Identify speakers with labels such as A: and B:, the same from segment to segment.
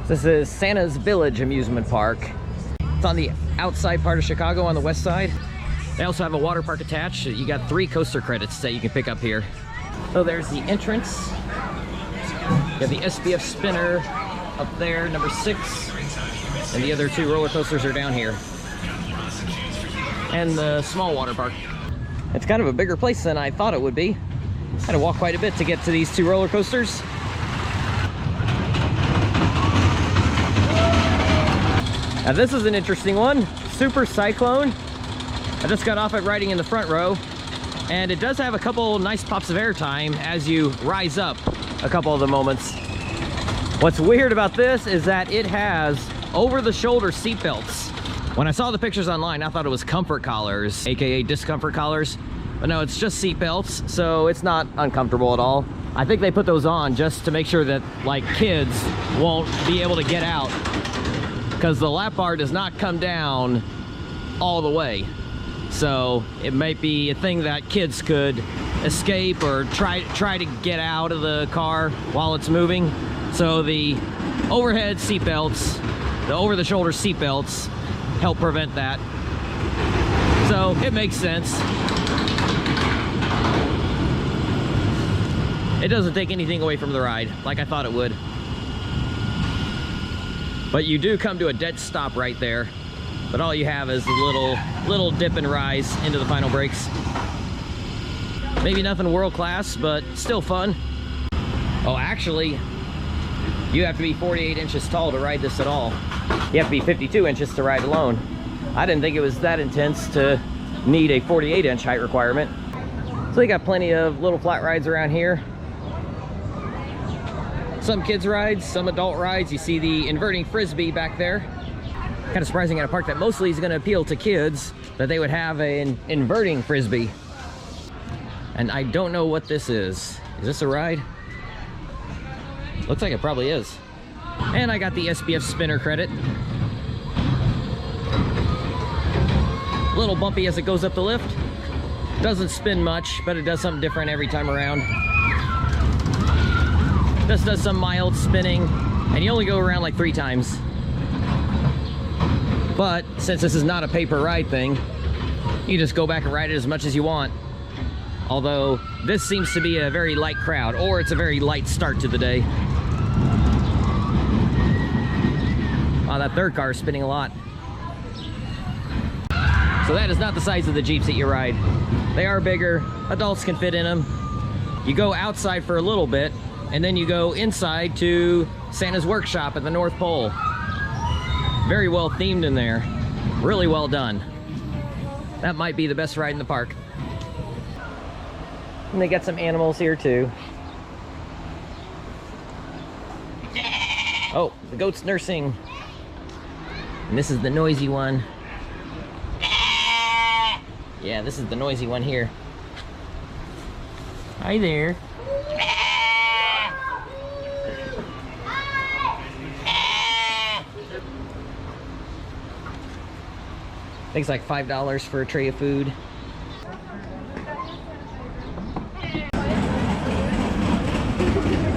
A: This is Santa's Village Amusement Park. It's on the outside part of Chicago on the west side. They also have a water park attached. You got 3 coaster credits that you can pick up here. So there's the entrance. You have the SBF spinner up there, number 6. And the other 2 roller coasters are down here. And the small water park. It's kind of a bigger place than I thought it would be. I had to walk quite a bit to get to these 2 roller coasters. Now this is an interesting one, Super Cyclone. I just got off at riding in the front row, and it does have a couple nice pops of airtime as you rise up a couple of the moments. What's weird about this is that it has over-the-shoulder seat belts. When I saw the pictures online, I thought it was comfort collars, aka discomfort collars, but no, it's just seat belts, so it's not uncomfortable at all. I think they put those on just to make sure that like kids won't be able to get out, because the lap bar does not come down all the way. So it might be a thing that kids could escape or try to get out of the car while it's moving. So the overhead seat belts, the over-the-shoulder seat belts help prevent that. So it makes sense. It doesn't take anything away from the ride like I thought it would. But you do come to a dead stop right there. But all you have is a little dip and rise into the final brakes. Maybe nothing world class, but still fun. Oh, actually, you have to be 48 inches tall to ride this at all. You have to be 52 inches to ride alone. I didn't think it was that intense to need a 48-inch height requirement. So they got plenty of little flat rides around here. Some kids rides, some adult rides. You see the inverting frisbee back there. Kind of surprising at a park that mostly is going to appeal to kids that they would have an inverting frisbee. And I don't know what this is. Is this a ride? Looks like it probably is. And I got the SBF spinner credit. A little bumpy as it goes up the lift. Doesn't spin much, but it does something different every time around. This does some mild spinning, and you only go around like 3 times. But since this is not a pay-per-ride thing, you just go back and ride it as much as you want. Although this seems to be a very light crowd, or it's a very light start to the day. Wow, that third car is spinning a lot. So that is not the size of the Jeeps that you ride. They are bigger. Adults can fit in them. You go outside for a little bit, and then you go inside to Santa's workshop at the North Pole. Very well themed in there. Really well done. That might be the best ride in the park. And they got some animals here too. Oh, the goat's nursing. And this is the noisy one. Yeah, this is the noisy one here. Hi there. I think it's like $5 for a tray of food.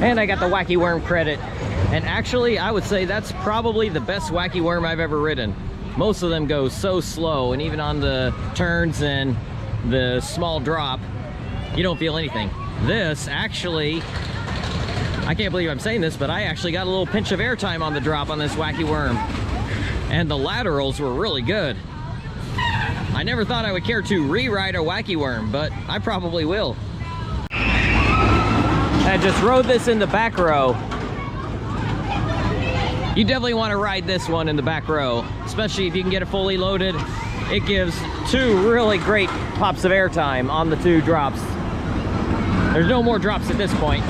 A: And I got the Wacky Worm credit. And actually, I would say that's probably the best Wacky Worm I've ever ridden. Most of them go so slow, and even on the turns and the small drop, you don't feel anything. This actually, I can't believe I'm saying this, but I actually got a little pinch of airtime on the drop on this Wacky Worm. And the laterals were really good. I never thought I would care to re-ride a Wacky Worm, but I probably will. I just rode this in the back row. You definitely want to ride this one in the back row, especially if you can get it fully loaded. It gives 2 really great pops of airtime on the 2 drops. There's no more drops at this point.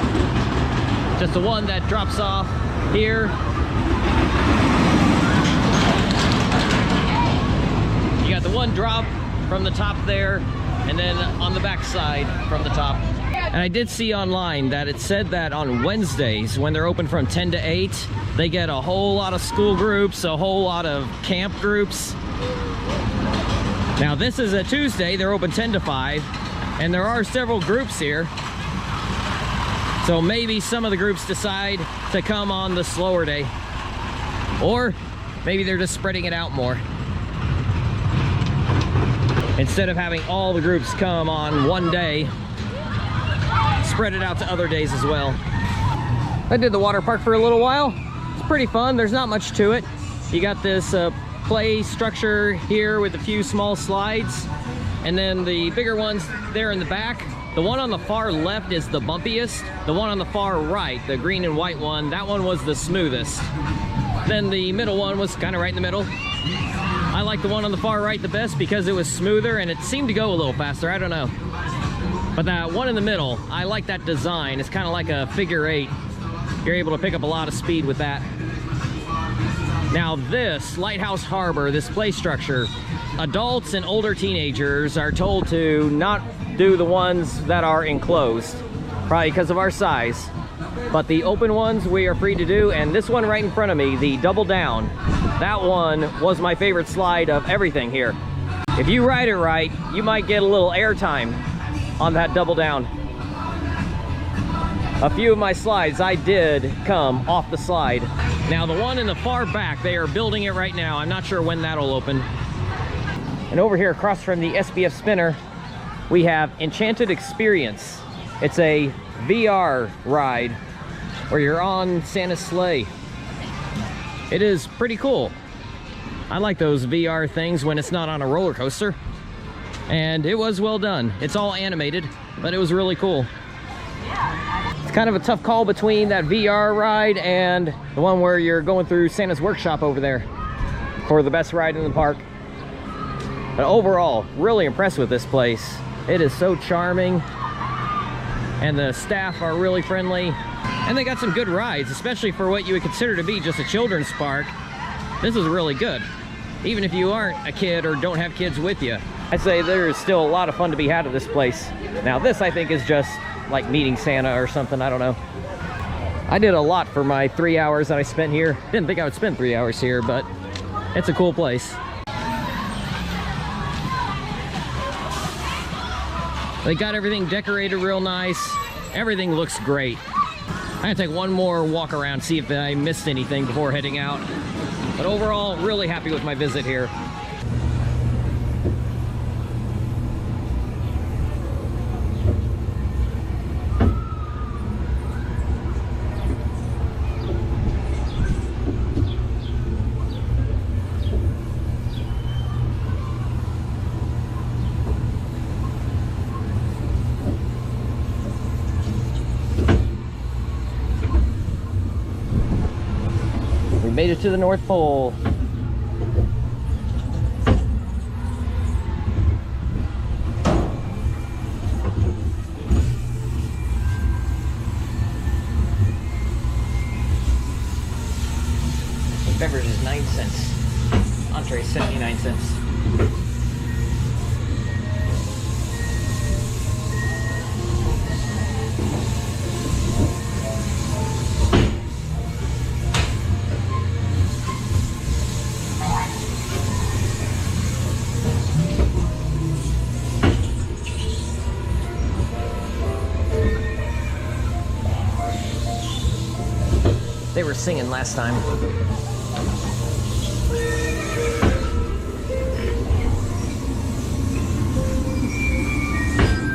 A: Just the one that drops off here. You got the one drop from the top there, and then on the back side from the top. And I did see online that it said that on Wednesdays, when they're open from 10 to 8, they get a whole lot of school groups, a whole lot of camp groups. Now this is a Tuesday, they're open 10 to 5, and there are several groups here. So maybe some of the groups decide to come on the slower day. Or maybe they're just spreading it out more. Instead of having all the groups come on one day, spread it out to other days as well. I did the water park for a little while. It's pretty fun. There's not much to it. You got this play structure here with a few small slides, and then the bigger ones there in the back. The one on the far left is the bumpiest. The one on the far right, the green and white one, that one was the smoothest. Then the middle one was kind of right in the middle. I like the one on the far right the best because it was smoother and it seemed to go a little faster. I don't know. But that one in the middle, I like that design. It's kind of like a figure 8. You're able to pick up a lot of speed with that. Now this Lighthouse Harbor, this play structure, adults and older teenagers are told to not do the ones that are enclosed, probably because of our size. But the open ones we are free to do, and this one right in front of me, the double down, that one was my favorite slide of everything here. If you ride it right, you might get a little air time on that double down. A few of my slides I did come off the slide. Now the one in the far back, they are building it right now. I'm not sure when that'll open. And over here across from the SBF spinner, we have Enchanted Experience. It's a VR ride where you're on Santa's sleigh. It is pretty cool. I like those VR things when it's not on a roller coaster. And it was well done. It's all animated, but it was really cool. It's kind of a tough call between that VR ride and the one where you're going through Santa's workshop over there for the best ride in the park. But overall, really impressed with this place. It is so charming, and the staff are really friendly, and they got some good rides, especially for what you would consider to be just a children's park. This is really good, even if you aren't a kid or don't have kids with you. I'd say there's still a lot of fun to be had at this place. Now this, I think, is just like meeting Santa or something, I don't know. I did a lot for my 3 hours that I spent here. Didn't think I would spend 3 hours here, but it's a cool place. They got everything decorated real nice. Everything looks great. I'm gonna take one more walk around, see if I missed anything before heading out. But overall, really happy with my visit here. Made it to the North Pole. The beverage is 9 cents. Entree 79 cents. They were singing last time.